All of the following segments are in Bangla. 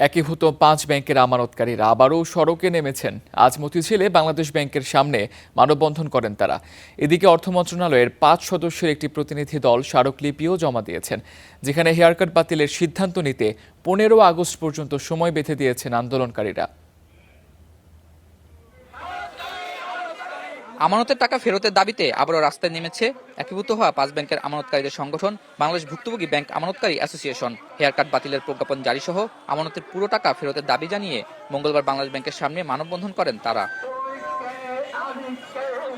একীভূত ৫ ব্যাংকের আমানতকারীরা আবারও সড়কে নেমেছেন। আজ মতিঝিলে বাংলাদেশ ব্যাংকের সামনে মানববন্ধন করেন তারা। এদিকে অর্থ মন্ত্রণালয়ের ৫ সদস্যের একটি প্রতিনিধি দল স্মারকলিপিও জমা দিয়েছেন, যেখানে হেয়ারকাট বাতিলের সিদ্ধান্ত নিতে ১৫ আগস্ট পর্যন্ত সময় বেঁধে দিয়েছেন আন্দোলনকারীরা। আমানতের টাকা ফেরতের দাবিতে আবারও রাস্তায় নেমেছে একীভূত হওয়া ৫ ব্যাংকের আমানতকারীদের সংগঠন বাংলাদেশ ভুক্তভোগী ব্যাংক আমানতকারী অ্যাসোসিয়েশন। হেয়ারকাট বাতিলের প্রজ্ঞাপন জারি সহ আমানতের পুরো টাকা ফেরতের দাবি জানিয়ে মঙ্গলবার বাংলাদেশ ব্যাংকের সামনে মানববন্ধন করেন তারা।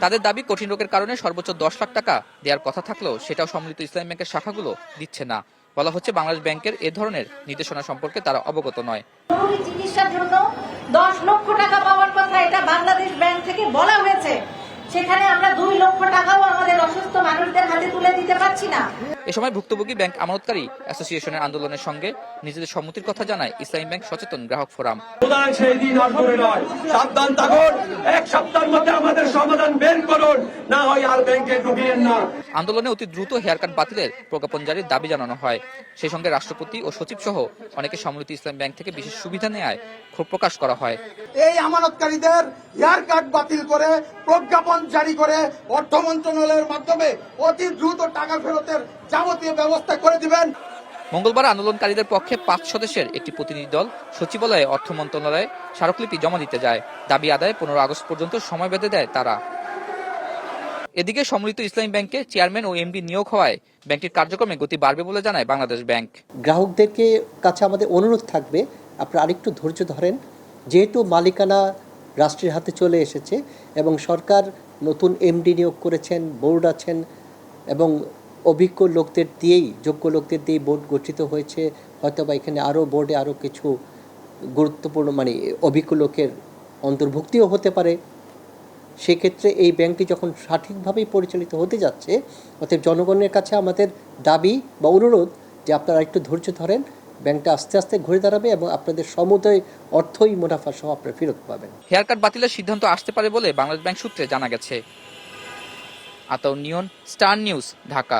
তাদের দাবি, কঠিন রোগের কারণে সর্বোচ্চ ১০ লাখ টাকা দেওয়ার কথা থাকলেও সেটাও সম্মিলিত ইসলামী ব্যাংকের শাখাগুলো দিচ্ছে না। বলা হচ্ছে, বাংলাদেশ ব্যাংকের এ ধরনের নির্দেশনা সম্পর্কে তারা অবগত নয়। চিকিৎসার জন্য ১০ লক্ষ টাকা পাওয়ার কথা এটা বাংলাদেশ ব্যাংক থেকে বলা হয়েছে, সেখানে আমরা ২ লক্ষ টাকাও আমাদের অসুস্থ মানুষদের হাতে তুলে দিতে পারছি না। এ সময় ভুক্তভোগী ব্যাংক আমানতকারী অ্যাসোসিয়েশনের আন্দোলনের সঙ্গে নিজেদের সম্মতির কথা জানায় ইসলামী ব্যাংক সচেতন গ্রাহক ফোরাম। সেই দিন আর দূরে নয়, সাবধান থাকুন, এক সপ্তাহের মধ্যে আমাদের সমাধান বের করুন, না হয় আর ব্যাংকে ঢুকিয়েন না। আন্দোলনে অতি দ্রুত হেয়ারকাট বাতিলের প্রজ্ঞাপন জারির দাবি জানানো হয়। সেই সঙ্গে রাষ্ট্রপতি ও সচিব সহ অনেকে সম্মিলিত ইসলামী ব্যাংক থেকে বিশেষ সুবিধা নেওয়ায় ক্ষোভ প্রকাশ করা হয়। এই আমানতকারীদের হেয়ারকাট বাতিল করে প্রজ্ঞাপন জারি করে অর্থ মন্ত্রণালয়ের মাধ্যমে অতি দ্রুত টাকা ফেরতের যাবতীয় ব্যবস্থা করে দিবেন। মঙ্গলবার আন্দোলনকারীদের পক্ষে ৫ সদস্যের একটি প্রতিনিধি দল সচিবালয়ে অর্থ মন্ত্রণালয়ে স্মারকলিপি জমা দিতে যায়। দাবি আদায়ে ১৫ আগস্ট পর্যন্ত সময় বেঁধে দেয় তারা। এদিকে সম্মিলিত ইসলামী ব্যাংকে চেয়ারম্যান ও এমডি নিয়োগ হওয়ায় ব্যাংকটির কার্যক্রমে গতি বাড়বে বলে জানায় বাংলাদেশ ব্যাংক। গ্রাহকদেরকে কাছে আমাদের অনুরোধ থাকবে, আপনারা আরেকটু ধৈর্য ধরেন। যেহেতু মালিকানা রাষ্ট্রের হাতে চলে এসেছে এবং সরকার নতুন এমডি নিয়োগ করেছেন, বোর্ড আছেন এবং অভিজ্ঞ লোকদের দিয়েই, যোগ্য লোকদের দিয়েই বোর্ড গঠিত হয়েছে। হয়তো বা এখানে আরও বোর্ডে আরও কিছু গুরুত্বপূর্ণ অভিজ্ঞ লোকের অন্তর্ভুক্তিও হতে পারে। সেক্ষেত্রে এই ব্যাংকটি যখন সঠিকভাবেই পরিচালিত হতে যাচ্ছে, অতএব জনগণের কাছে আমাদের দাবি বা অনুরোধ যে আপনারা একটু ধৈর্য ধরেন, ব্যাংকটা আস্তে আস্তে ঘুরে দাঁড়াবে এবং আপনাদের সমুদয় অর্থই মুনাফা সহ আপনারা ফেরত পাবেন। হেয়ারকাট বাতিলের সিদ্ধান্ত আসতে পারে বলে বাংলাদেশ ব্যাংক সূত্রে জানা গেছে। আতাউর নিয়ন, স্টার নিউজ, ঢাকা।